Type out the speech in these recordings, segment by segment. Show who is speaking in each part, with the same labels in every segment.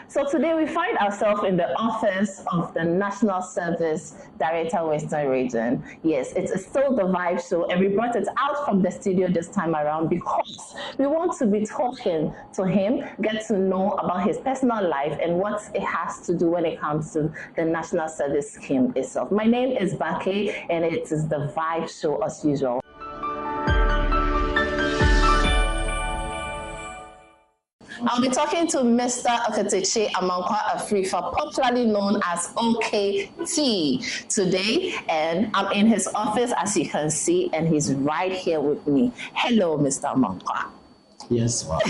Speaker 1: So today we find ourselves in the office of the National Service Director, Western Region. Yes, it's still the Vybez Show, and we brought it out from the studio this time around because we want to be talking to him, get to know about his personal life and what it has to do when it comes to the National Service Scheme itself. My name is Bake, and it is the Vybez Show as usual. I'll be talking to Mr. Oketechi Amankwa Afrifa, popularly known as OKT, today, and I'm in his office, as you can see, and he's right here with me. Hello, Mr. Amankwa.
Speaker 2: Yes, ma'am.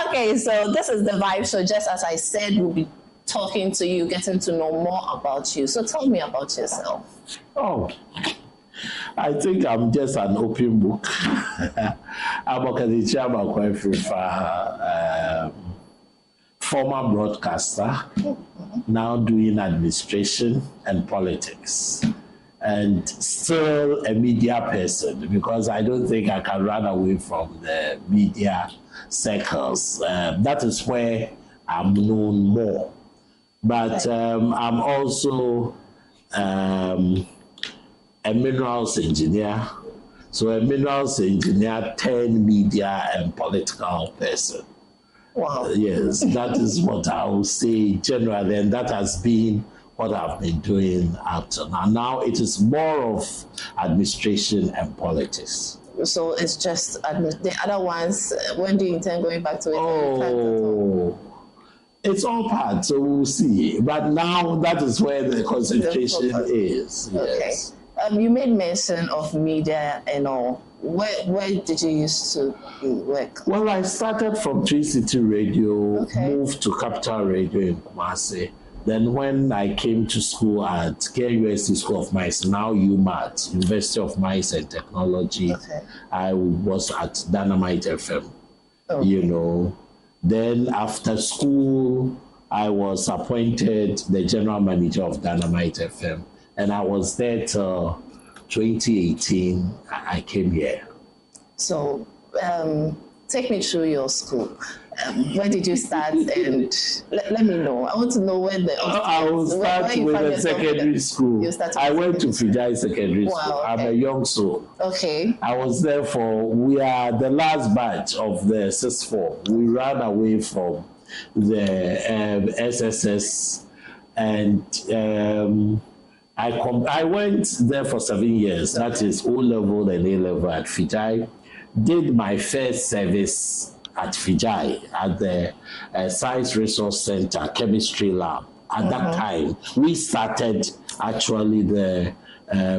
Speaker 1: Okay, so this is the Vybez Show. Just as I said, we'll be talking to you, getting to know more about you. So tell me about yourself.
Speaker 2: Oh, I think I'm just an open book. I'm Oketechi Amankwa Afrifa, former broadcaster, now doing administration and politics, and still a media person because I don't think I can run away from the media circles. That is where I'm known more. But I'm also a minerals engineer. So a minerals engineer turned media and political person.
Speaker 1: Wow.
Speaker 2: Yes, that is what I will say generally, and that has been what I've been doing up to now. Now it is more of administration and politics.
Speaker 1: So it's just the other ones. When do you intend going back to it?
Speaker 2: Oh, it's all part, so we'll see. But now that is where the concentration is. Yes.
Speaker 1: Okay. You made mention of media and all. Where did you used to work?
Speaker 2: Well, I started from Tree City Radio, moved to Capital Radio in Kumasi. Then when I came to school at KUST School of Mines, now UMAT, University of Mines and Technology, I was at Dynamite FM, you know. Then after school, I was appointed the general manager of Dynamite FM. And I was there till 2018, I came here.
Speaker 1: So take me through your school. Where did you start? And let me know. I want to know when the...
Speaker 2: I will start with the secondary school. I went to Vybez Secondary School. I'm a young soul.
Speaker 1: Okay.
Speaker 2: I was there we are the last batch of the SS4. We ran away from the SSS and... I went there for 7 years. That is O-level and A-level at Vybez. Did my first service at Vybez at the Science Resource Center Chemistry Lab. At that time, we started actually the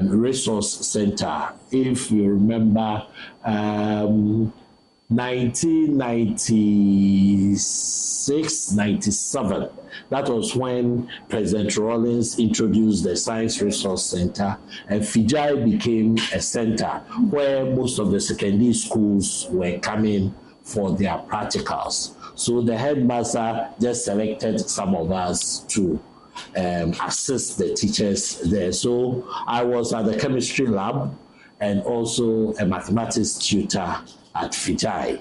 Speaker 2: Resource Center. If you remember, 1996, 97. That was when President Rawlings introduced the Science Resource Center, and Vybez became a center where most of the secondary schools were coming for their practicals. So the headmaster just selected some of us to assist the teachers there. So I was at the chemistry lab and also a mathematics tutor at Vybez.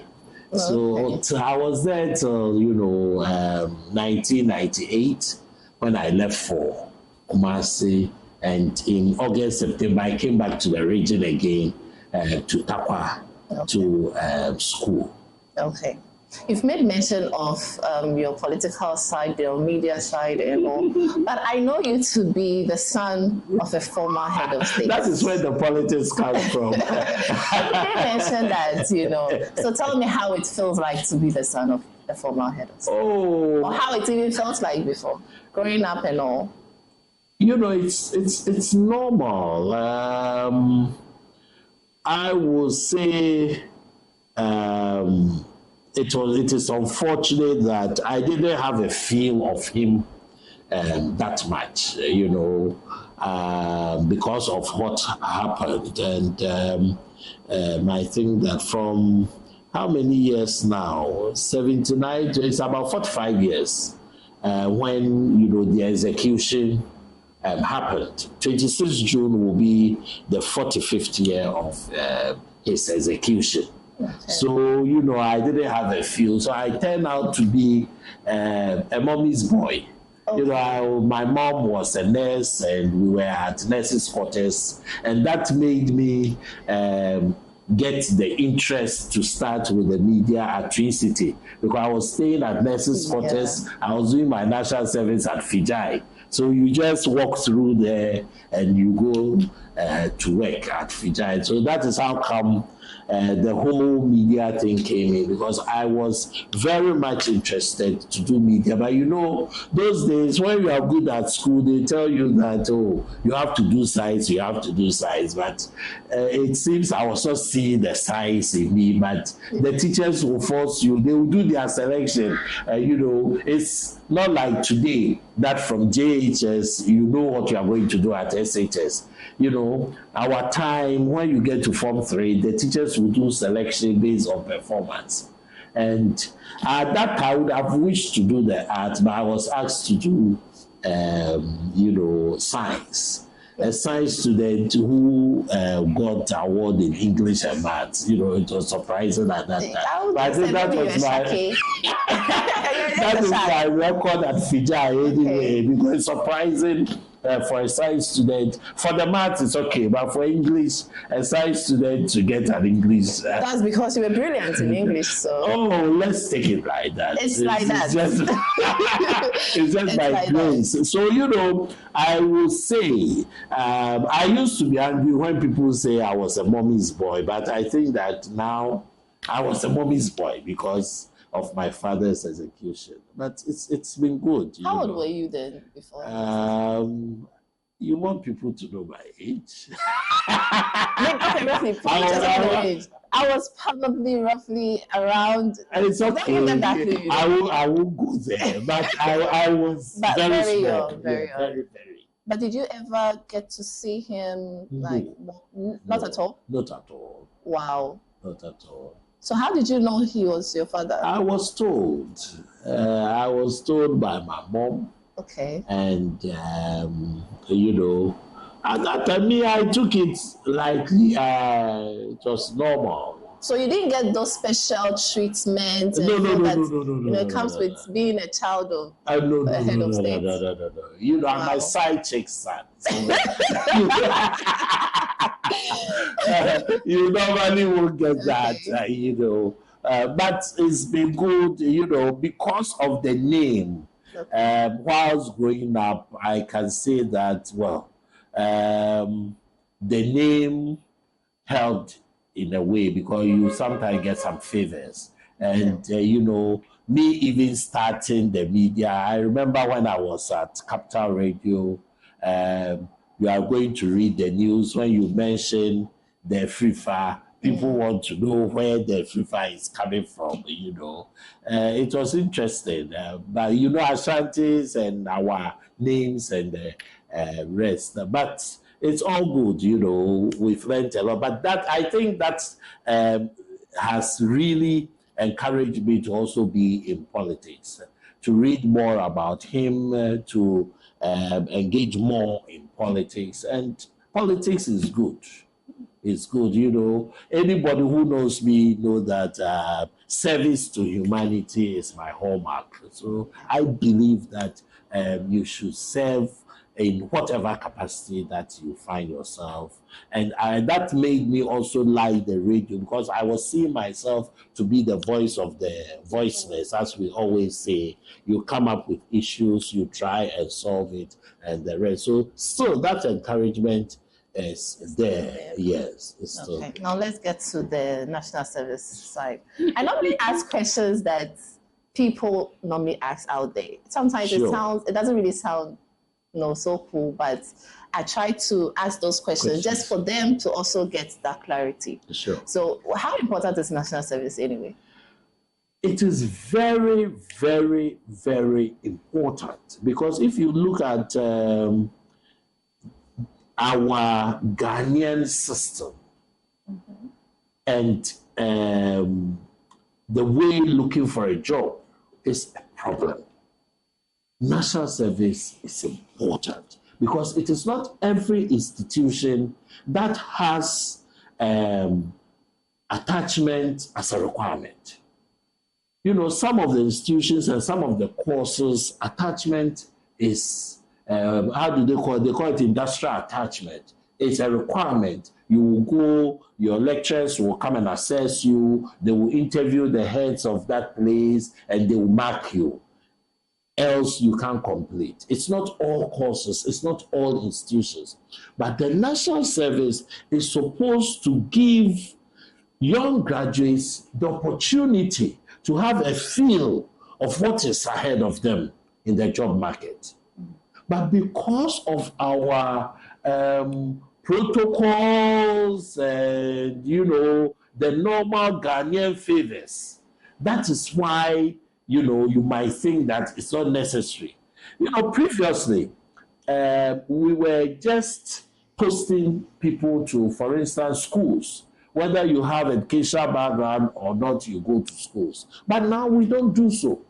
Speaker 2: So I was there till 1998 when I left for Kumasi, and in August, September I came back to the region again to Takwa to school.
Speaker 1: Okay. You've made mention of your political side, your media side, and all, but I know you to be the son of a former head of state.
Speaker 2: That is where the politics comes from.
Speaker 1: You did mention that, So tell me how it feels like to be the son of a former head of state.
Speaker 2: Oh.
Speaker 1: Or how it even felt like before, growing up and all.
Speaker 2: It's normal. I would say... It is unfortunate that I didn't have a feel of him that much, because of what happened. And I think that from how many years now? 79, it's about 45 years when, the execution happened. 26 June will be the 45th year of his execution. So, you know, I didn't have a field. So I turned out to be a mommy's boy. Okay. You know, my mom was a nurse and we were at nurses' quarters. And that made me get the interest to start with the media at Twin City. Because I was staying at nurses' quarters. I was doing my national service at Fijai. So you just walk through there and you go to work at Fijai. So that is how come the whole media thing came in, because I was very much interested to do media. But you know, those days when you are good at school, they tell you that, oh, you have to do science, you have to do science. But it seems I was not seeing the science in me. But the teachers will force you, they will do their selection. You know, it's not like today that from JHS, you know what you are going to do at SHS. You know, our time, when you get to Form 3, the teachers will do selection based on performance. And at that time, I would have wished to do the art, but I was asked to do, you know, science. A science student who got award in English and maths. You know, it was surprising at that time. But I think that was that is my record at Fijai anyway, because it's surprising. For a science student, for the maths it's okay, but for English, a science student to get an English.
Speaker 1: That's because you were brilliant in English, so.
Speaker 2: Oh, let's take it like that.
Speaker 1: It's like that.
Speaker 2: It's just my grace. So, you know, I will say, I used to be angry when people say I was a mommy's boy, but I think that now I was a mommy's boy because of my father's execution. But it's been good.
Speaker 1: How old were you then before?
Speaker 2: You want people to know my age?
Speaker 1: I was probably roughly around.
Speaker 2: It's okay. I will go there, but I was very young, very young.
Speaker 1: But did you ever get to see him? Like, not at all.
Speaker 2: Not at all.
Speaker 1: Wow.
Speaker 2: Not at all.
Speaker 1: So how did you know he was your father?
Speaker 2: I was told. I was told by my mom.
Speaker 1: Okay.
Speaker 2: And, you know, at that time, I took it lightly. It was normal.
Speaker 1: So you didn't get those special treatments? No. It comes with being a child of a head of state.
Speaker 2: No. You know, I'm my side chick son. You normally won't get that, you know. But it's been good, you know, because of the name. Whilst growing up, I can say that, well, the name helped in a way because you sometimes get some favors. And, you know, me even starting the media, I remember when I was at Capital Radio, you are going to read the news when you mention the FIFA. People want to know where the FIFA is coming from, you know. It was interesting. But, you know, Ashantis and our names and the rest. But it's all good, you know. We've learned a lot. But that, I think that has really encouraged me to also be in politics, to read more about him, to engage more in politics. And politics is good. It's good, you know. Anybody who knows me know that service to humanity is my hallmark. So I believe that you should serve in whatever capacity that you find yourself. And that made me also like the radio, because I was seeing myself to be the voice of the voiceless. As we always say, you come up with issues, you try and solve it, and the rest. So still that encouragement is there. Yes, it's still there.
Speaker 1: Now let's get to the national service side. I normally ask questions that people normally ask out there. Sometimes it doesn't really sound so cool, but I try to ask those questions just for them to also get that clarity.
Speaker 2: Sure.
Speaker 1: So how important is national service anyway?
Speaker 2: It is very, very, very important, because if you look at our Ghanaian system and the way looking for a job is a problem. National service is important because it is not every institution that has attachment as a requirement. You know, some of the institutions and some of the courses, attachment is, how do they call it? They call it industrial attachment. It's a requirement. You will go, your lecturers will come and assess you, they will interview the heads of that place, and they will mark you. Else you can't complete. It's not all courses, it's not all institutions. But the national service is supposed to give young graduates the opportunity to have a feel of what is ahead of them in the job market. But because of our protocols and, you know, the normal Ghanaian favors, that is why, you know, you might think that it's not necessary. You know, previously, we were just posting people to, for instance, schools. Whether you have educational background or not, you go to schools. But now we don't do so.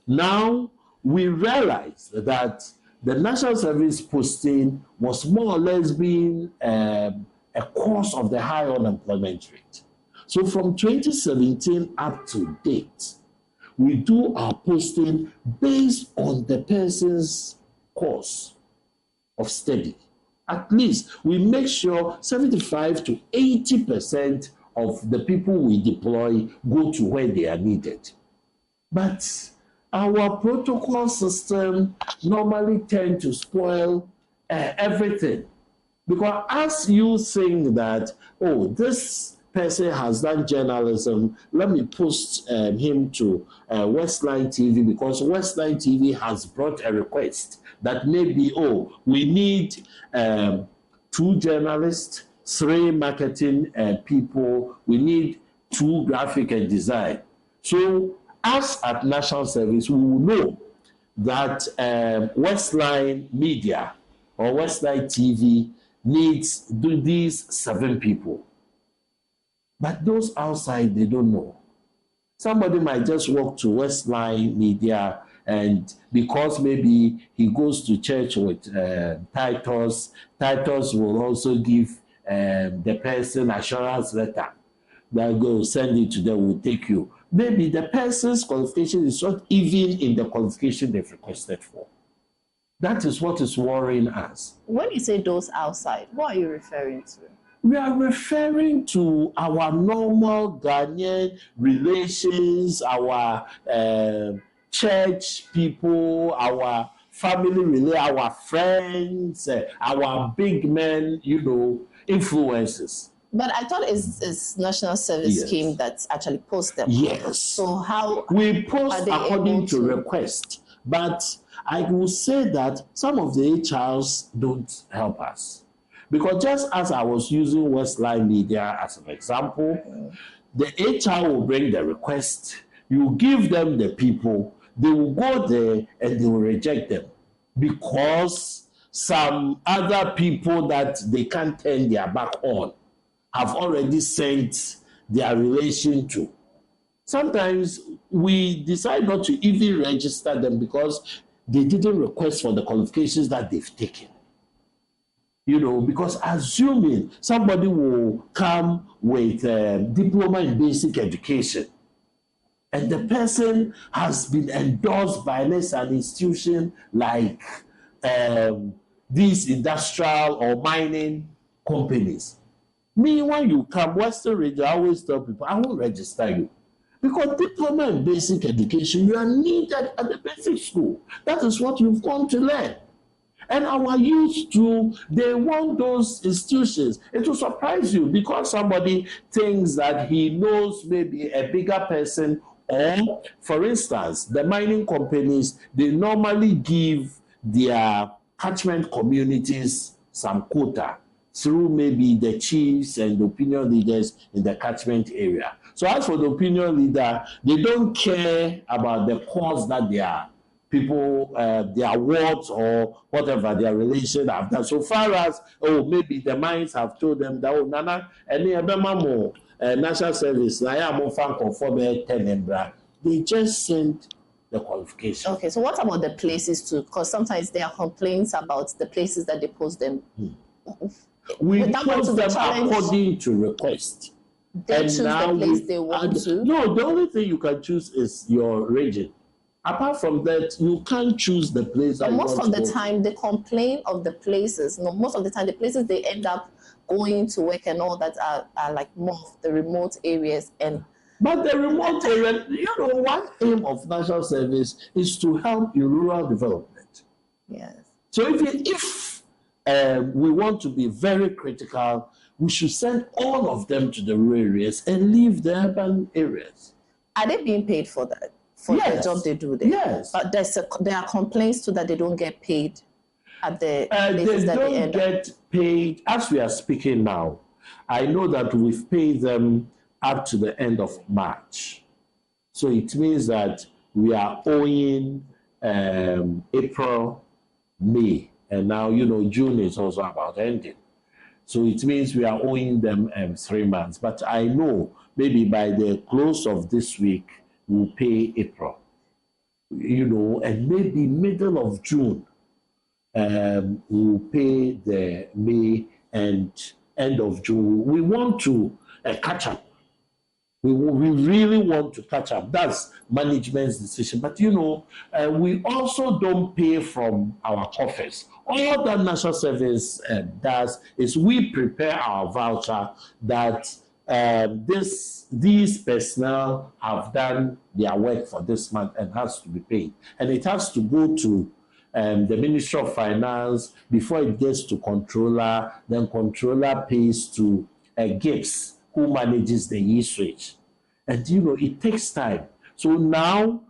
Speaker 2: Now we realize that the national service posting was more or less being a cause of the high unemployment rate. So from 2017 up to date, we do our posting based on the person's course of study. At least we make sure 75 to 80% of the people we deploy go to where they are needed. But our protocol system normally tend to spoil everything. Because as you think that, oh, this person has done journalism, let me post him to Westline TV, because Westline TV has brought a request that maybe, oh, we need 2 journalists, 3 marketing people, we need 2 graphic and design. So us at National Service, we will know that Westline Media or Westline TV needs these 7 people. But those outside, they don't know. Somebody might just walk to Westline Media, and because maybe he goes to church with Titus, Titus will also give the person assurance letter. They'll go send it to them, will take you. Maybe the person's qualification is not even in the qualification they've requested for. That is what is worrying us.
Speaker 1: When you say those outside, what are you referring to?
Speaker 2: We are referring to our normal Ghanaian relations, our church people, our family our friends, our big men, you know, influences.
Speaker 1: But I thought it's National Service Scheme that actually posts them.
Speaker 2: Yes.
Speaker 1: So how
Speaker 2: we post according to request, but I will say that some of the HRs don't help us. Because just as I was using Westline Media as an example, the HR will bring the request, you give them the people, they will go there and they will reject them because some other people that they can't turn their back on have already sent their relation to. Sometimes we decide not to even register them because they didn't request for the qualifications that they've taken. You know, because assuming somebody will come with a diploma in basic education and the person has been endorsed by an institution like these industrial or mining companies. Me, when you come, Western Region, I always tell people, I won't register you. Because diploma in basic education, you are needed at the basic school. That is what you've gone to learn. And our youth too, they want those institutions. It will surprise you because somebody thinks that he knows maybe a bigger person, or, for instance, the mining companies, they normally give their catchment communities some quota through maybe the chiefs and the opinion leaders in the catchment area. So as for the opinion leader, they don't care about the cause that they are people, their wards or whatever their relation have done. So far as, oh, maybe the mines have told them that, oh, Nana, any more national service, I am on fan conform 10 they just send the qualification.
Speaker 1: Okay, so what about the places too? Because sometimes there are complaints about the places that they post them.
Speaker 2: We post them according to request.
Speaker 1: They choose the place they want to?
Speaker 2: No, the only thing you can choose is your region. Apart from that, you can't choose the place.
Speaker 1: But most of the time, they complain of the places. No, most of the time, the places they end up going to work and all that are like more of the remote areas.
Speaker 2: But the remote area, one aim of national service is to help in rural development.
Speaker 1: Yes.
Speaker 2: So if we want to be very critical, we should send all of them to the rural areas and leave the urban areas.
Speaker 1: Are they being paid for that? For the job they do there?
Speaker 2: Yes.
Speaker 1: But there are complaints too that they don't get paid at the
Speaker 2: places that they don't get paid. As we are speaking now, I know that we've paid them up to the end of March. So it means that we are owing April, May, and now, June is also about ending. So it means we are owing them 3 months. But I know maybe by the close of this week, we'll pay April, and maybe middle of June, we'll pay the May and end of June. We want to catch up. We really want to catch up. That's management's decision. But, we also don't pay from our coffers. All that national service does is we prepare our voucher that these personnel have done their work for this month and has to be paid. And it has to go to the Ministry of Finance before it gets to controller. Then controller pays to Gibbs, who manages the e-switch. And, it takes time. So now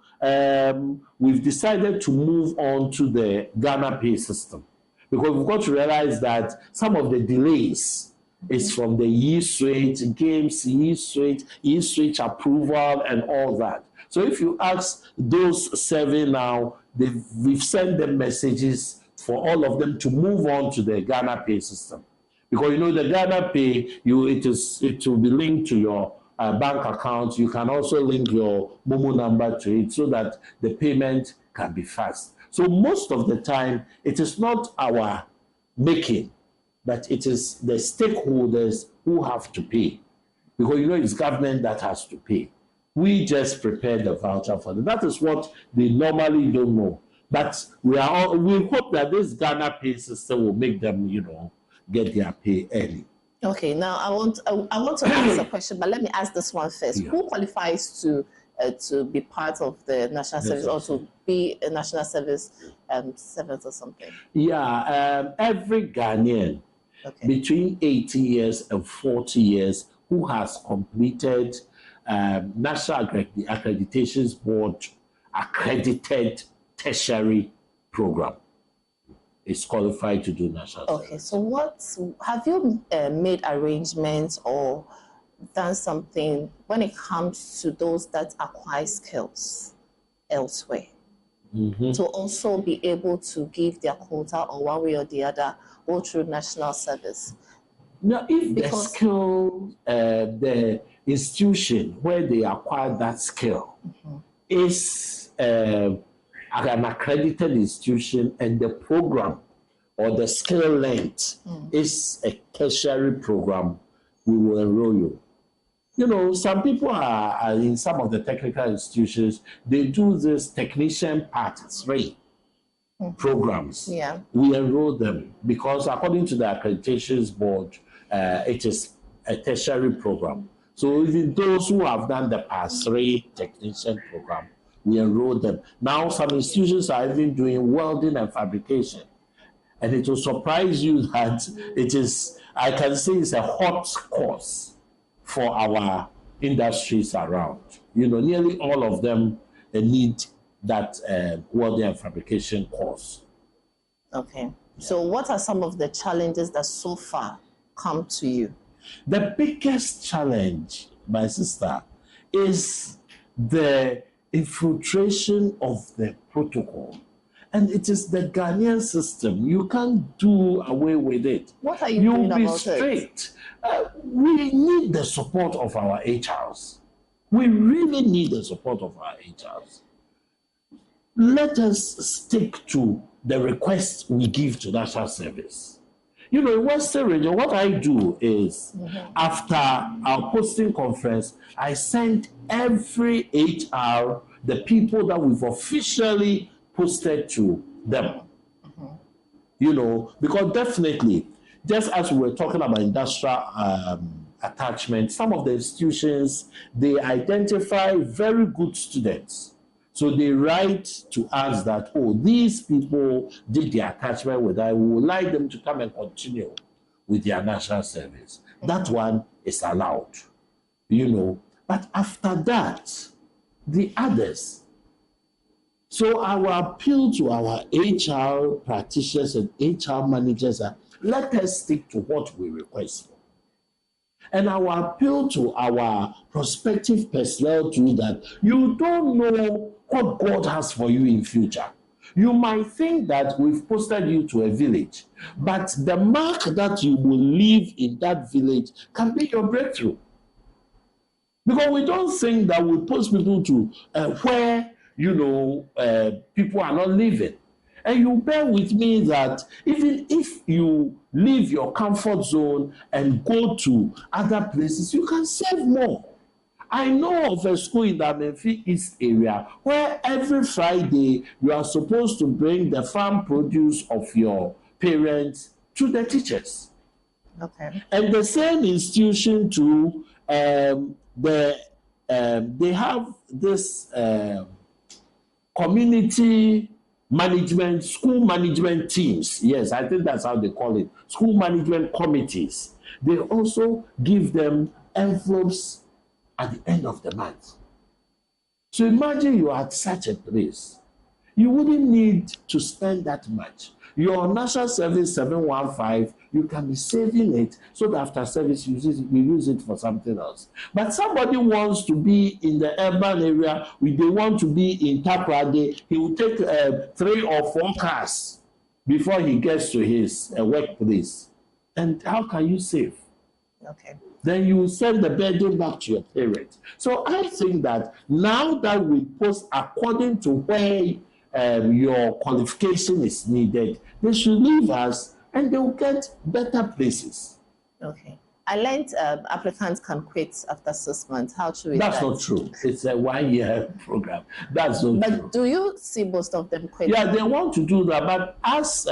Speaker 2: we've decided to move on to the Ghana Pay system, because we've got to realize that some of the delays is from the e-switch, games, e-switch approval and all that. So if you ask those 7 now, we've sent them messages for all of them to move on to the Ghana Pay system. Because, the Ghana Pay, it will be linked to your bank account. You can also link your Momo number to it so that the payment can be fast. So most of the time, it is not our making, but it is the stakeholders who have to pay. Because, it's government that has to pay. We just prepare the voucher for them. That is what they normally don't know. But we hope that this Ghana Pay system will make them, get their pay early.
Speaker 1: Okay, now I want to ask a question, but let me ask this one first. Yeah. Who qualifies to be part of the national service or to be a national service servant or something?
Speaker 2: Yeah, every Ghanaian between 80 years and 40 years who has completed National Accreditations Board accredited tertiary program is qualified to do national service.
Speaker 1: Okay, so have you made arrangements or done something when it comes to those that acquire skills elsewhere to also be able to give their quota or one way or the other go through national service?
Speaker 2: Now, if the skill, the institution where they acquire that skill is an accredited institution and the program or the skill length is a tertiary program, we will enroll you. Some people are in some of the technical institutions, they do this technician part 3 programs.
Speaker 1: Yeah.
Speaker 2: We enroll them because according to the accreditations board, it is a tertiary program. So even those who have done the past 3 technician program, we enroll them. Now some institutions are even doing welding and fabrication. And it will surprise you that I can say it's a hot course for our industries around. Nearly all of them need that welding and fabrication course.
Speaker 1: Okay. So what are some of the challenges that so far come to you?
Speaker 2: The biggest challenge, my sister, is the infiltration of the protocol. And it is the Ghanaian system. You can't do away with it.
Speaker 1: What are you doing about it?
Speaker 2: You'll be strict. We need the support of our HRs. We really need the support of our HRs. Let us stick to the requests we give to national service. You know, in Western region, what I do is after our posting conference, I send every HR the people that we've officially posted to them. You know, because definitely, just as we were talking about industrial attachment, some of the institutions, they identify very good students. So they write to us that, oh, these people did the attachment with us. We would like them to come and continue with their national service. That one is allowed, you know. But after that, the others. So our appeal to our HR practitioners and HR managers are, let us stick to what we request for. And our appeal to our prospective personnel too, that you don't know what God has for you in future. You might think that we've posted you to a village, but the mark that you will leave in that village can be your breakthrough. Because we don't think that we post people to where, you know, people are not living. And you bear with me that even if you leave your comfort zone and go to other places, you can save more. I know of a school in the Menfi East area where every Friday you are supposed to bring the farm produce of your parents to the teachers.
Speaker 1: Okay.
Speaker 2: And the same institution too, they have this community management, school management teams. Yes, I think that's how they call it. School management committees. They also give them envelopes at the end of the month. So imagine you are at such a place. You wouldn't need to spend that much. Your national service 715, you can be saving it so that after service you use it for something else. But somebody wants to be in the urban area, they want to be in Takoradi, he will take 3 or 4 cars before he gets to his workplace. And how can you save?
Speaker 1: Okay.
Speaker 2: Then you send the burden back to your parents. So I think that now that we post according to where your qualification is needed, they should leave us and they will get better places.
Speaker 1: Okay. I learned applicants can quit after 6 months. How true is
Speaker 2: That's
Speaker 1: that?
Speaker 2: not true. It's a 1-year program. That's not true.
Speaker 1: But do you see most of them quit?
Speaker 2: Yeah, they want to do that. But as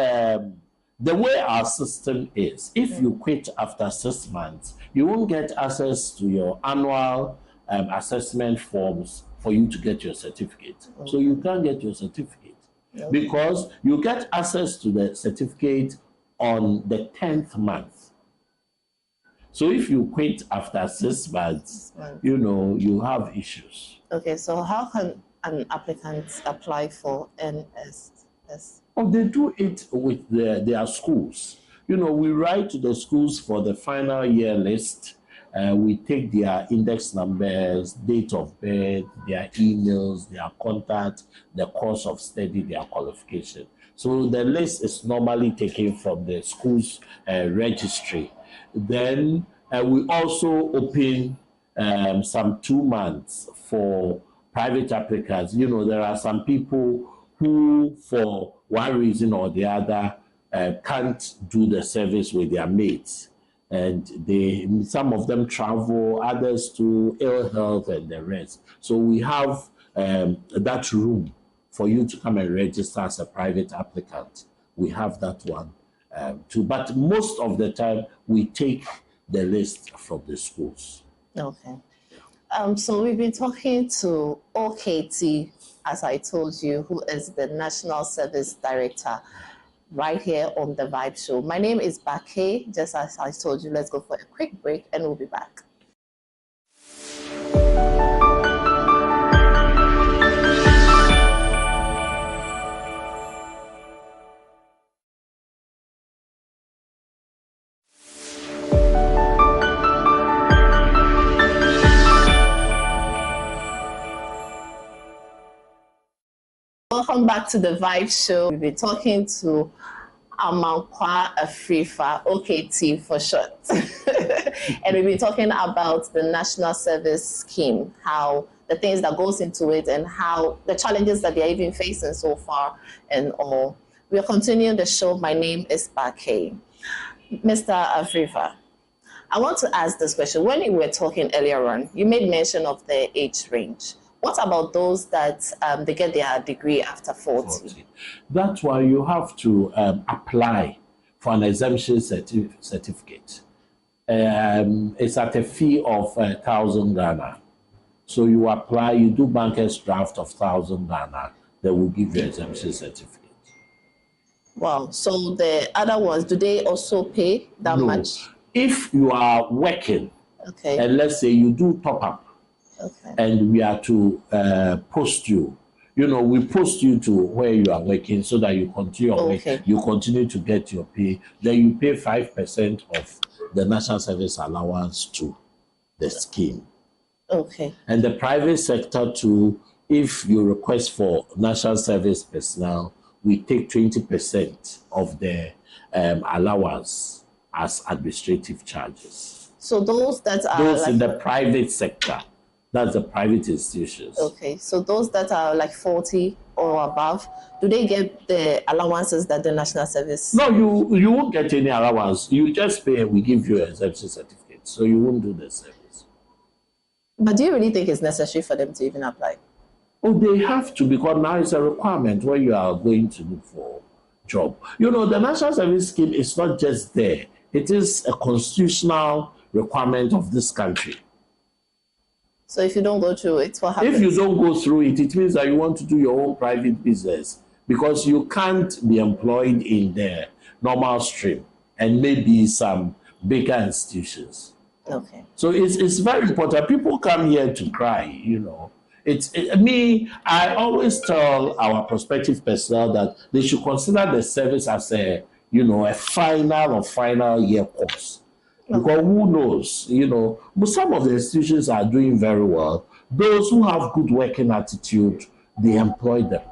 Speaker 2: the way our system is, if you quit after 6 months, you won't get access to your annual assessment forms for you to get your certificate. So you can't get your certificate because you get access to the certificate on the 10th month. So if you quit after 6 months, you know, you have issues.
Speaker 1: Okay, so how can an applicant apply for NSS?
Speaker 2: Oh, they do it with their schools. You know, we write to the schools for the final year list. We take their index numbers, date of birth, their emails, their contact, the course of study, their qualification. So the list is normally taken from the school's registry. Then we also open some 2 months for private applicants. You know, there are some people who, for one reason or the other, can't do the service with their mates. And some of them travel, others to ill health and the rest. So we have that room for you to come and register as a private applicant. We have that one too. But most of the time, we take the list from the schools.
Speaker 1: Okay. So we've been talking to OKT, as I told you, who is the National Service Director, right here on the Vybez Show. My name is Bake. Just as I told you, let's go for a quick break and we'll be back. Welcome back to the Vybez Show. We've been talking to Amankwa Afrifa, OKT for short. And we've been talking about the National Service Scheme, how the things that goes into it and how the challenges that they're even facing so far and all. We are continuing the show. My name is Bake. Mr. Afrifa, I want to ask this question. When you were talking earlier on, you made mention of the age range. What about those that they get their degree after 40?
Speaker 2: That's why you have to apply for an exemption certificate. It's at a fee of 1,000 Ghana. So you apply, you do banker's draft of 1,000 Ghana, they will give you exemption certificate.
Speaker 1: Wow. So the other ones, do they also pay that much?
Speaker 2: If you are working,
Speaker 1: okay,
Speaker 2: and let's say you do top up,
Speaker 1: okay,
Speaker 2: and we are to post you, we post you to where you are working so that you continue your work, you continue to get your pay, then you pay 5% of the national service allowance to the scheme.
Speaker 1: Okay.
Speaker 2: And the private sector too, if you request for national service personnel, we take 20% of the allowance as administrative charges.
Speaker 1: So those that are
Speaker 2: in the private sector, that's the private institutions.
Speaker 1: Okay, so those that are like 40 or above, do they get the allowances that the national service?
Speaker 2: No, you won't get any allowance. You just pay and we give you an exemption certificate. So you won't do the service.
Speaker 1: But do you really think it's necessary for them to even apply?
Speaker 2: Oh, they have to, because now it's a requirement when you are going to look for a job. The national service scheme is not just there. It is a constitutional requirement of this country.
Speaker 1: So if you don't go through it, what happens?
Speaker 2: If you don't go through it, it means that you want to do your own private business, because you can't be employed in the normal stream and maybe some bigger institutions.
Speaker 1: Okay.
Speaker 2: So it's very important. People come here to cry, I always tell our prospective personnel that they should consider the service as a final year course. Because who knows, but some of the institutions are doing very well. Those who have good working attitude, they employ them.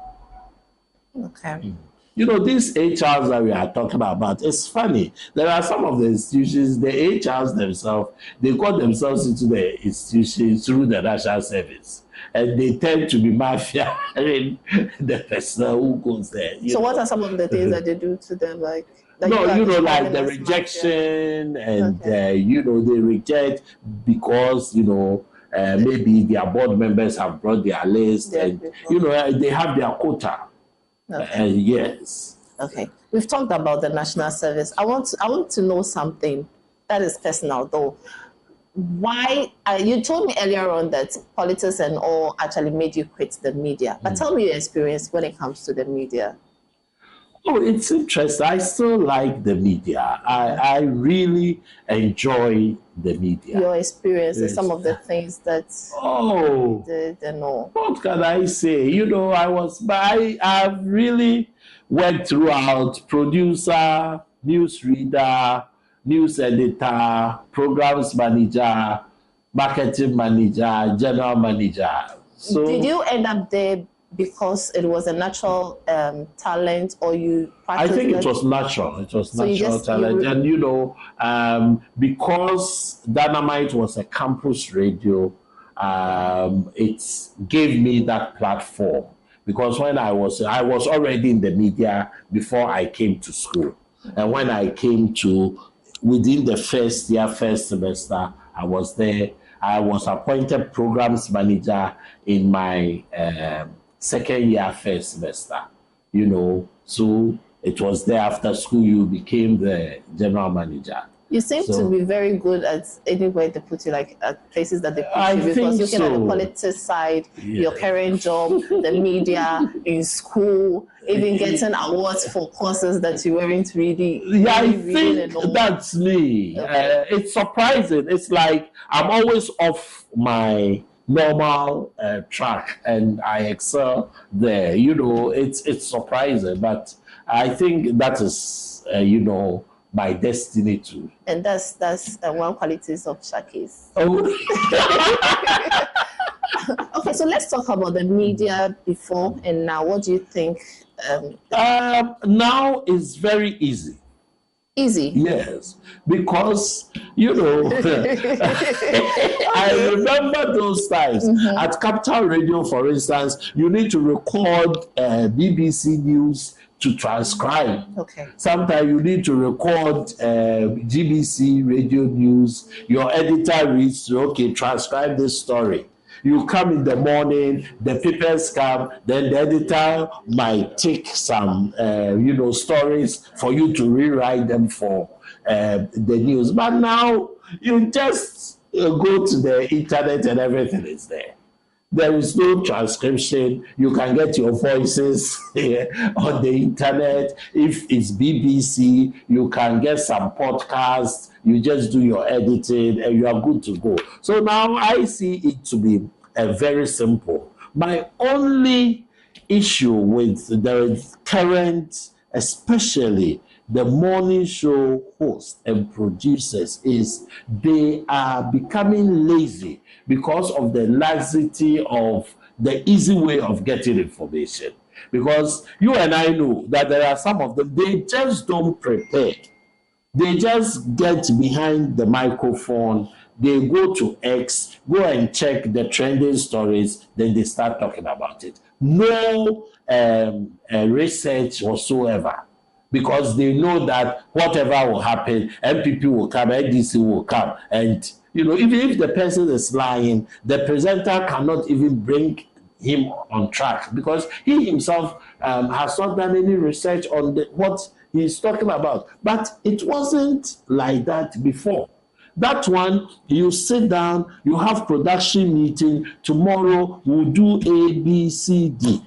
Speaker 1: Okay.
Speaker 2: These HRs that we are talking about, it's funny. There are some of the institutions, the HRs themselves, they got themselves into the institution through the national service. And they tend to be mafia the person who goes there.
Speaker 1: So what are some of the things that they do to them? Like
Speaker 2: the rejection, and they reject because maybe their board members have brought their list, and they have their quota.
Speaker 1: Okay.
Speaker 2: Yes.
Speaker 1: Okay. We've talked about the national service. I want to know something that is personal though. Why you told me earlier on that politics and all actually made you quit the media, but tell me your experience when it comes to the media.
Speaker 2: Oh, it's interesting. I still like the media. I really enjoy the media.
Speaker 1: Your experience and some of the things that you did and all.
Speaker 2: What can I say? I've really worked throughout: producer, newsreader, news editor, programs manager, marketing manager, general manager. So,
Speaker 1: did you end up there because it was a natural talent, or you practiced?
Speaker 2: I think it was natural. It was natural talent. And, because Dynamite was a campus radio, it gave me that platform. Because when I was already in the media before I came to school. And when I came to, within the first semester, I was there. I was appointed programs manager in my second year, first semester, so it was there after school you became the general manager.
Speaker 1: You seem to be very good at anywhere they put you, like at places that they put you, because looking at the politics side, your current job, the media, in school, even getting awards for courses that you weren't really.
Speaker 2: Yeah, I think that's me. Okay. It's surprising. It's like I'm always off my normal track and I excel there. It's surprising, but I think that is my destiny too.
Speaker 1: And that's one qualities of Shakis.
Speaker 2: Oh.
Speaker 1: Okay, so let's talk about the media before and now. What do you think?
Speaker 2: Now it's very easy.
Speaker 1: Easy?
Speaker 2: Yes, because, I remember those times. At Capital Radio, for instance, you need to record BBC News to transcribe.
Speaker 1: Okay.
Speaker 2: Sometimes you need to record GBC radio news. Your editor reads, okay, transcribe this story. You come in the morning, the papers come, then the editor might take some, stories for you to rewrite them for the news. But now you just go to the internet and everything is there. There is no transcription. You can get your voices on the internet. If it's BBC, you can get some podcasts. You just do your editing and you are good to go. So now I see it to be very simple. My only issue with the current, especially the morning show hosts and producers, is they are becoming lazy because of the laxity of the easy way of getting information. Because you and I know that there are some of them, they just don't prepare. They just get behind the microphone, they go to X, go and check the trending stories, then they start talking about it. No research whatsoever. Because they know that whatever will happen, MPP will come, NDC will come. And, even if the person is lying, the presenter cannot even bring him on track because he himself has not done any research on what he's talking about. But it wasn't like that before. That one, you sit down, you have production meeting, tomorrow we'll do A, B, C, D.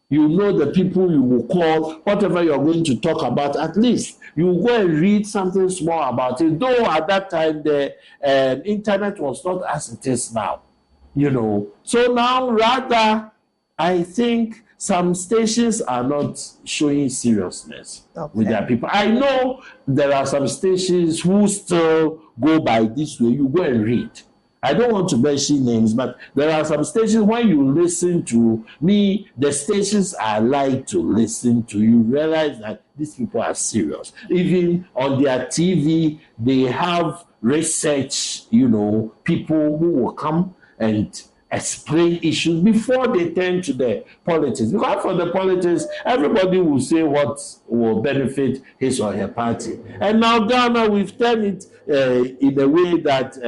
Speaker 2: You know the people you will call, whatever you're going to talk about, at least you will go and read something small about it. Though at that time, the internet was not as it is now, So now, rather, I think some stations are not showing seriousness with their people. I know there are some stations who still go by this way. You go and read. I don't want to mention names, but there are some stations when you listen to me, the stations I like to listen to, you realize that these people are serious. Even on their TV, they have research, people who will come and explain issues before they turn to the politics. Because for the politics, everybody will say what will benefit his or her party. And now Ghana, we've turned it in a way that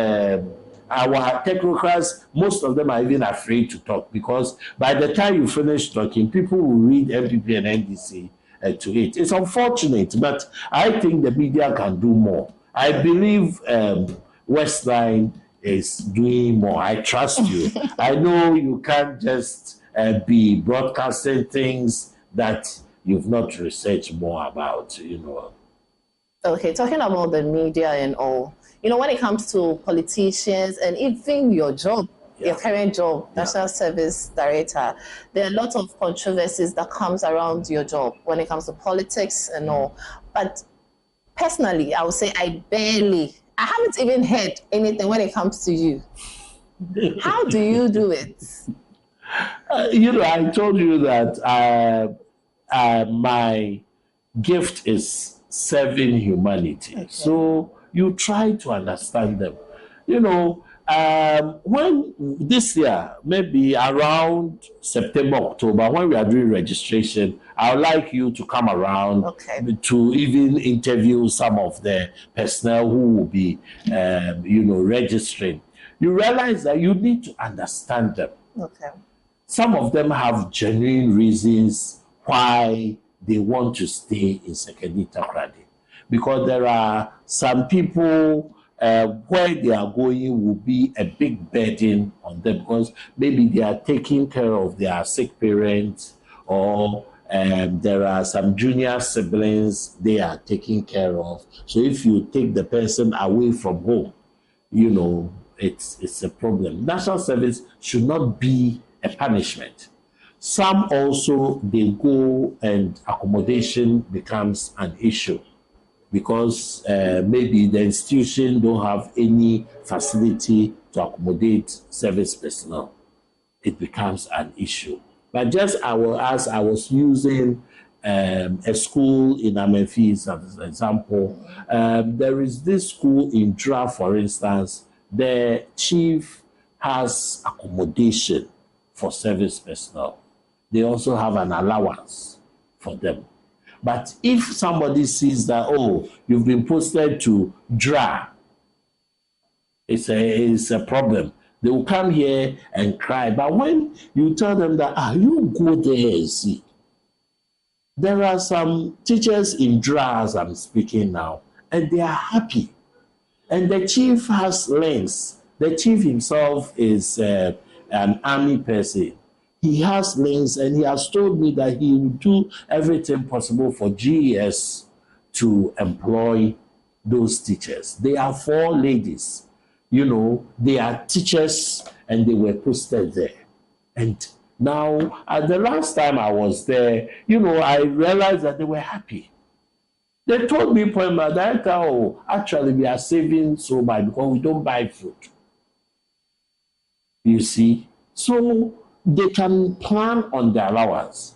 Speaker 2: our technocrats, most of them are even afraid to talk because by the time you finish talking, people will read MPP and NDC to it. It's unfortunate, but I think the media can do more. I believe Westline is doing more. I trust you. I know you can't just be broadcasting things that you've not researched more about,
Speaker 1: Okay, talking about the media and all, when it comes to politicians and even your job, your current job, National Service Director, there are a lot of controversies that comes around your job when it comes to politics and all. But personally, I would say I haven't even heard anything when it comes to you. How do you do it?
Speaker 2: I told you that my gift is serving humanity. Okay. So you try to understand them. When this year, maybe around September, October, when we are doing registration, I would like you to come around to even interview some of the personnel who will be, registering. You realize that you need to understand them.
Speaker 1: Okay.
Speaker 2: Some of them have genuine reasons why they want to stay in Sekenita Kradi. Because there are some people where they are going will be a big burden on them because maybe they are taking care of their sick parents or there are some junior siblings they are taking care of. So if you take the person away from home, it's a problem. National service should not be a punishment. Some also, they go and accommodation becomes an issue because maybe the institution don't have any facility to accommodate service personnel. It becomes an issue. But just as I was using a school in Amenfi as an example, there is this school in Dra, for instance, the chief has accommodation for service personnel. They also have an allowance for them. But if somebody sees that, oh, you've been posted to DRA, it's a problem. They will come here and cry. But when you tell them that, you go there and see. There are some teachers in DRA as I'm speaking now, and they are happy. And the chief has links. The chief himself is an army person. He has links, and he has told me that he will do everything possible for GES to employ those teachers. They are 4 ladies. They are teachers, and they were posted there. And now, at the last time I was there, I realized that they were happy. They told me, point my director, actually we are saving so much because we don't buy food. You see? So they can plan on their allowance.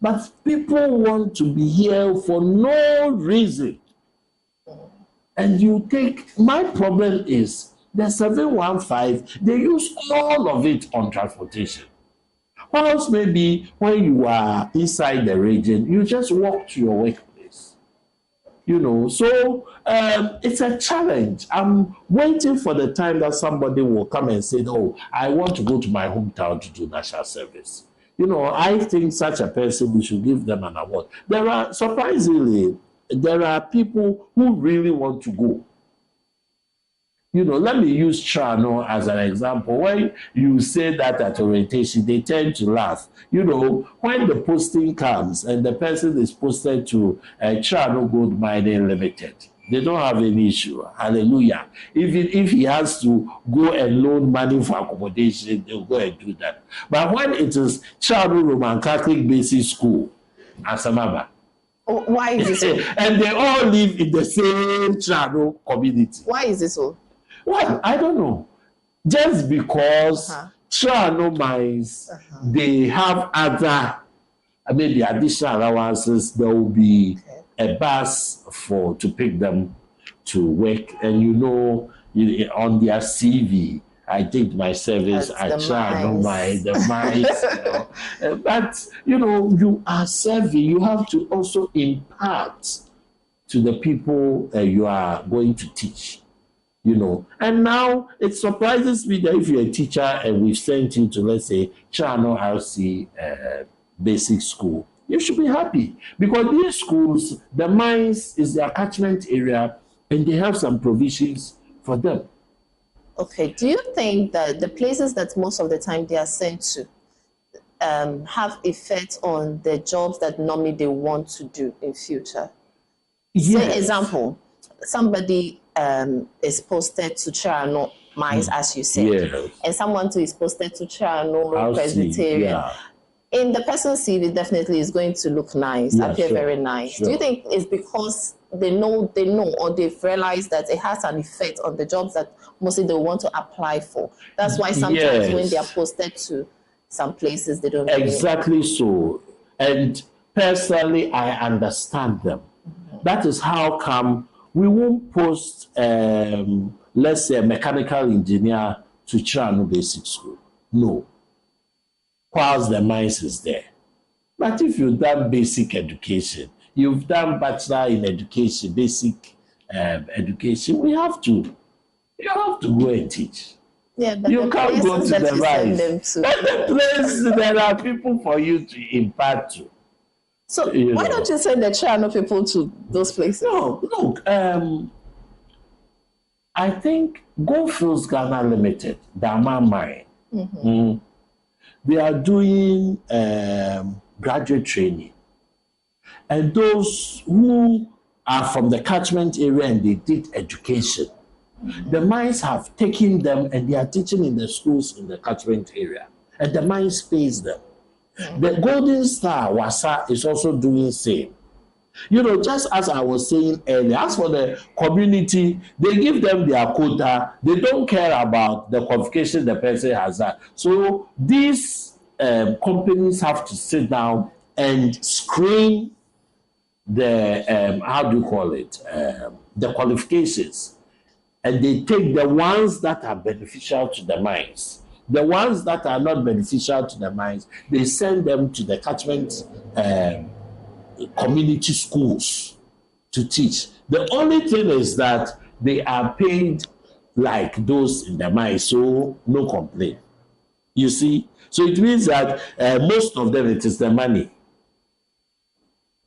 Speaker 2: But people want to be here for no reason. And my problem is, the 715, they use all of it on transportation. Whilst maybe when you are inside the region, you just walk to your workplace. So it's a challenge. I'm waiting for the time that somebody will come and say, I want to go to my hometown to do national service. I think such a person, we should give them an award. Surprisingly, there are people who really want to go. Let me use Chano as an example. When you say that at orientation, they tend to laugh. When the posting comes and the person is posted to Chano Gold Mining Limited, they don't have any issue. Hallelujah. Even if he has to go and loan money for accommodation, they'll go and do that. But when it is Chano Roman Catholic Basic School, Asamaba,
Speaker 1: why is this so?
Speaker 2: And they all live in the same Chano community.
Speaker 1: Why is this so?
Speaker 2: Well, I don't know. Just because Chano mines, they have other, maybe additional allowances, there will be a bus to pick them to work. And on their CV, I did my service at Chano mines, the mines. But, you are serving, you have to also impart to the people you are going to teach. And now it surprises me that if you're a teacher and we've sent you to, let's say, Chano RC basic school, you should be happy because these schools, the mines is their catchment area and they have some provisions for them.
Speaker 1: Okay, do you think that the places that most of the time they are sent to have effect on the jobs that normally they want to do in future?
Speaker 2: Yes.
Speaker 1: Say, example, somebody is posted to Chano Mines, as you said, and someone too is posted to Chano Presbyterian. Yeah. In the person's CV, definitely is going to look nice, appear very nice. Sure. Do you think it's because they know, or they've realized that it has an effect on the jobs that mostly they want to apply for? That's why sometimes when they are posted to some places, they don't
Speaker 2: exactly so. And personally, I understand them. That is how come we won't post, let's say, a mechanical engineer to Chano Basic School. No. Whilst the mines is there. But if you've done basic education, you've done bachelor in education, basic education, you have to go and teach.
Speaker 1: Yeah, but
Speaker 2: you can't go to the mines. But the place, there are people for you to impart to.
Speaker 1: So why don't you send the Chano people to those places?
Speaker 2: No, look, I think Goldfields Ghana Limited, Dama Mine, they are doing graduate training. And those who are from the catchment area and they did education, the mines have taken them and they are teaching in the schools in the catchment area. And the mines pays them. The Golden Star Wasa is also doing the same. Just as I was saying earlier, as for the community, they give them their quota. They don't care about the qualification the person has. So these companies have to sit down and screen the, the qualifications. And they take the ones that are beneficial to the mines. The ones that are not beneficial to the mines, they send them to the catchment community schools to teach. The only thing is that they are paid like those in the mines, so no complaint. You see? So it means that most of them, it is the money.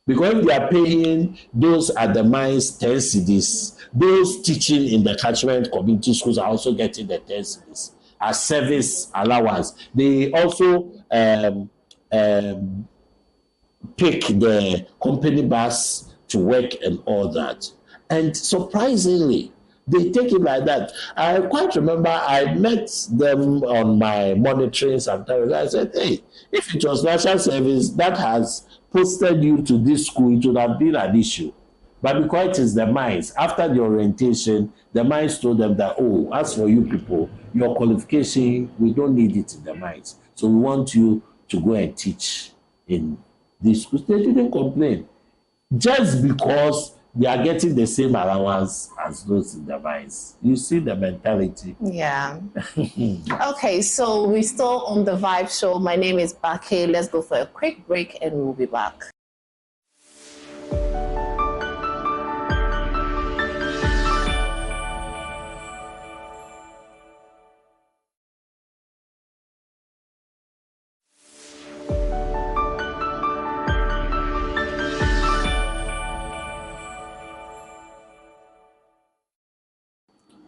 Speaker 2: Because they are paying those at the mines 10 cedis, those teaching in the catchment community schools are also getting the 10 cedis as service allowance. They also pick the company bus to work and all that. And surprisingly, they take it like that. I quite remember I met them on my monitoring sometimes. I said, hey, if it was national service that has posted you to this school, it would have been an issue. But because it is the mines, after the orientation, the mines told them that, oh, as for you people, your qualification, we don't need it in the mines. So we want you to go and teach in these schools. They didn't complain. Just because they are getting the same allowance as those in the mines. You see the mentality.
Speaker 1: Yeah. Okay, so we're still on the Vybez Show. My name is Bake. Let's go for a quick break and we'll be back.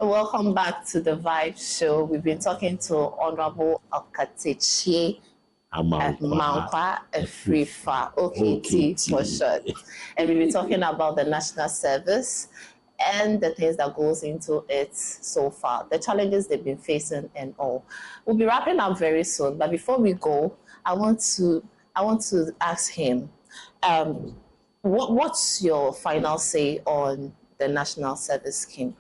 Speaker 1: Welcome back to the Vybez Show. We've been talking to Honorable Okatechi Mankwa Efrifa, OKT for short. And we've been talking about the national service and the things that goes into it so far, the challenges they've been facing and all. We'll be wrapping up very soon, but before we go, I want to ask him, what's your final say on the national service scheme?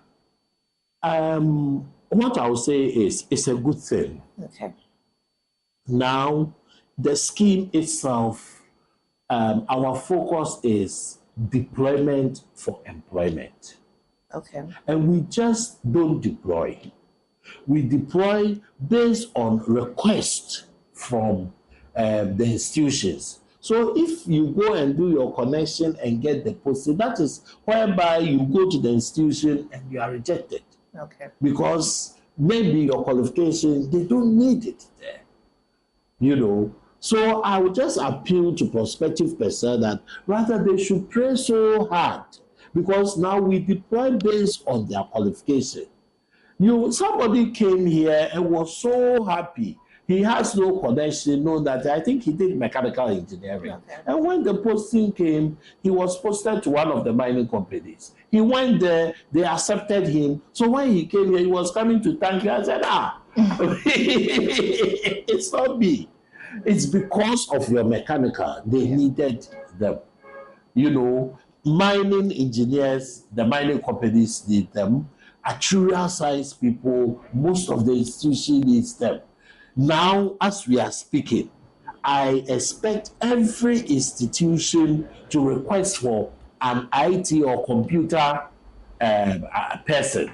Speaker 2: What I will say is it's a good thing.
Speaker 1: Okay.
Speaker 2: Now, the scheme itself, our focus is deployment for employment.
Speaker 1: Okay.
Speaker 2: And we just don't deploy. We deploy based on request from the institutions. So if you go and do your connection and get the posting, that is whereby you go to the institution and you are rejected.
Speaker 1: Okay.
Speaker 2: Because maybe your qualification, they don't need it there. You know. So I would just appeal to prospective persons that rather they should pray so hard, because now we deploy based on their qualification. Somebody came here and was so happy. He has no connection, no that. I think he did mechanical engineering. Okay. And when the posting came, he was posted to one of the mining companies. He went there, they accepted him. So when he came here, he was coming to thank you. I said, it's not me. It's because of your mechanical. They needed them. You know, mining engineers, the mining companies need them. Actuarial science people, most of the institution needs them. Now, as we are speaking, I expect every institution to request for an IT or computer person,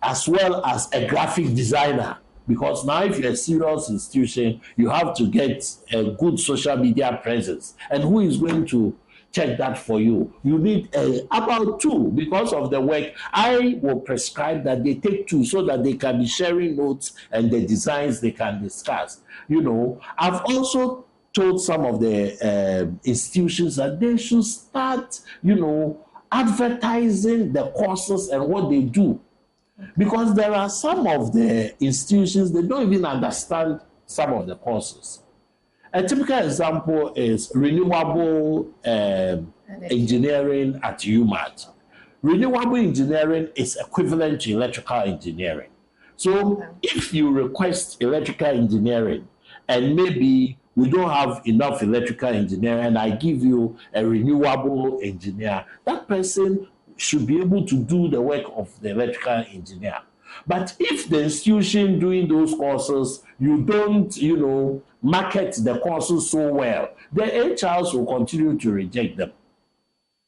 Speaker 2: as well as a graphic designer. Because now if you're a serious institution, you have to get a good social media presence. And who is going to check that for you? You need about 2 because of the work. I will prescribe that they take 2 so that they can be sharing notes and the designs they can discuss. You know, I've also told some of the institutions that they should start, you know, advertising the courses and what they do. Because there are some of the institutions, they don't even understand some of the courses. A typical example is renewable engineering at UMAT. Renewable engineering is equivalent to electrical engineering. So if you request electrical engineering and maybe we don't have enough electrical engineering and I give you a renewable engineer, that person should be able to do the work of the electrical engineer. But if the institution doing those courses, you don't, you know, market the courses so well, the HRs will continue to reject them.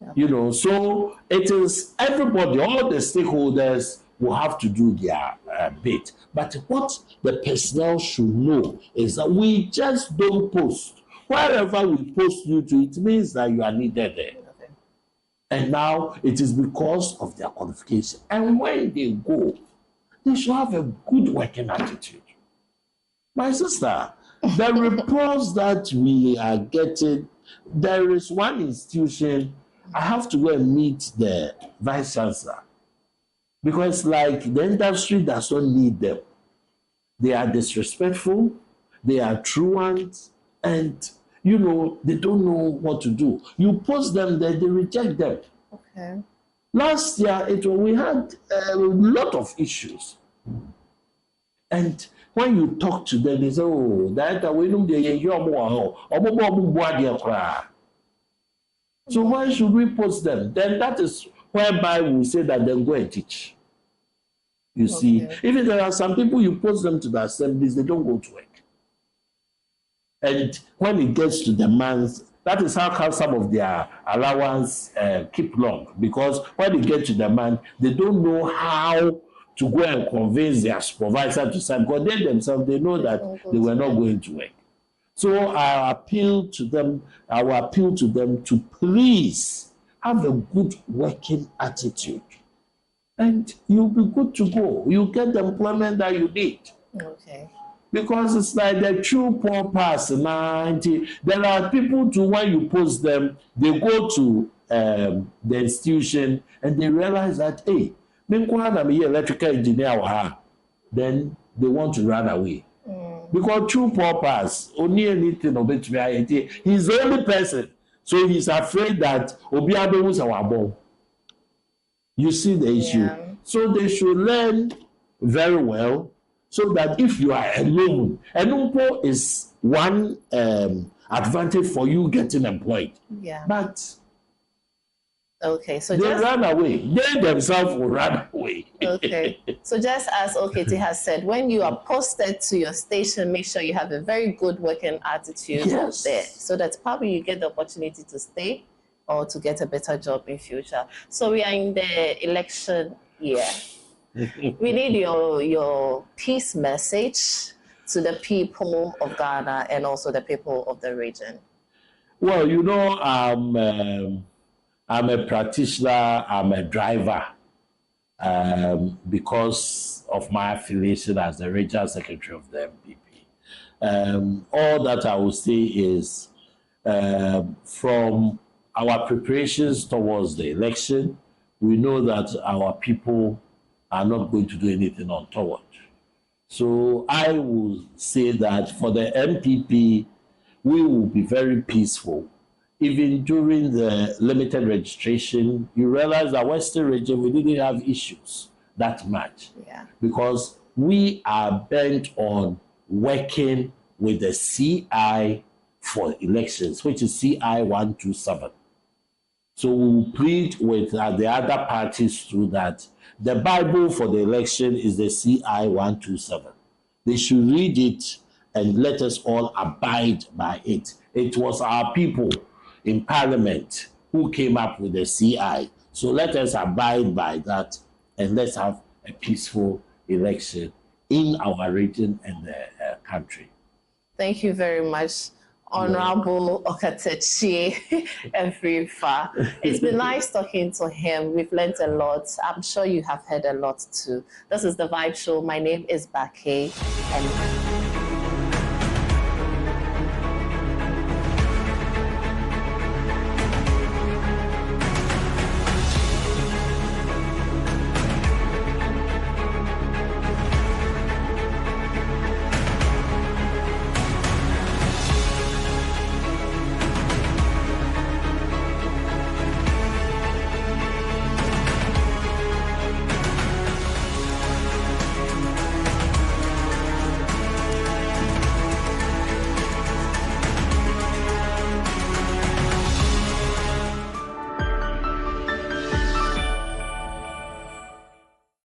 Speaker 2: Yeah. You know, so it is everybody, all the stakeholders will have to do their bit. But what the personnel should know is that we just don't post. wherever we post you to, it means that you are needed there.
Speaker 1: Okay.
Speaker 2: And now it is because of their qualification. And when they go, they should have a good working attitude. My sister, the reports that we are getting, there is one institution, I have to go and meet the vice chancellor because, like, the industry does not need them. They are disrespectful, they are truants, and they don't know what to do. You post them there, they reject them.
Speaker 1: Okay.
Speaker 2: Last year, we had a lot of issues. And when you talk to them, they say, oh, that we know they so why should we post them? Then that is whereby we say that they go and teach. You see, even there are some people you post them to the assemblies, they don't go to work. And when it gets to the month, that is how come some of their allowance keep long. Because when they get to the month, they don't know how to go and convince their supervisor to sign. Because they themselves, they know that they were not going to work. So I appeal to them to please have a good working attitude. And you'll be good to go. You get the employment that you need.
Speaker 1: Okay.
Speaker 2: Because it's like the true poor person. There are people too, when you post them, they go to the institution and they realize that, hey, I'm an electrical engineer, then they want to run away. Because true purpose, only anything of it, he's the only person. So he's afraid that Obiabe was our bomb. You see the issue.
Speaker 1: Yeah.
Speaker 2: So they should learn very well so that if you are alone, Enumpo is one advantage for you getting employed.
Speaker 1: Yeah.
Speaker 2: But
Speaker 1: okay, so
Speaker 2: they run away. They themselves will run away.
Speaker 1: Okay. So just as Okete has said, when you are posted to your station, make sure you have a very good working attitude there, so that probably you get the opportunity to stay or to get a better job in future. So we are in the election year. We need your peace message to the people of Ghana and also the people of the region.
Speaker 2: Well, I'm a practitioner, I'm a driver, because of my affiliation as the regional secretary of the MPP. All that I will say is, from our preparations towards the election, we know that our people are not going to do anything untoward. So I will say that for the MPP, we will be very peaceful. Even during the limited registration, you realize that Western region, we didn't have issues that much.
Speaker 1: Yeah. Because
Speaker 2: we are bent on working with the CI for elections, which is CI 127. So we will plead with the other parties to that. The Bible for the election is the CI 127. They should read it and let us all abide by it. It was our people in Parliament who came up with the CI. So let us abide by that and let's have a peaceful election in our region and the country.
Speaker 1: Thank you very much, Honorable Okatechi Efrifa. It's been nice talking to him. We've learned a lot. I'm sure you have heard a lot too. This is the Vybez Show. My name is Bake, and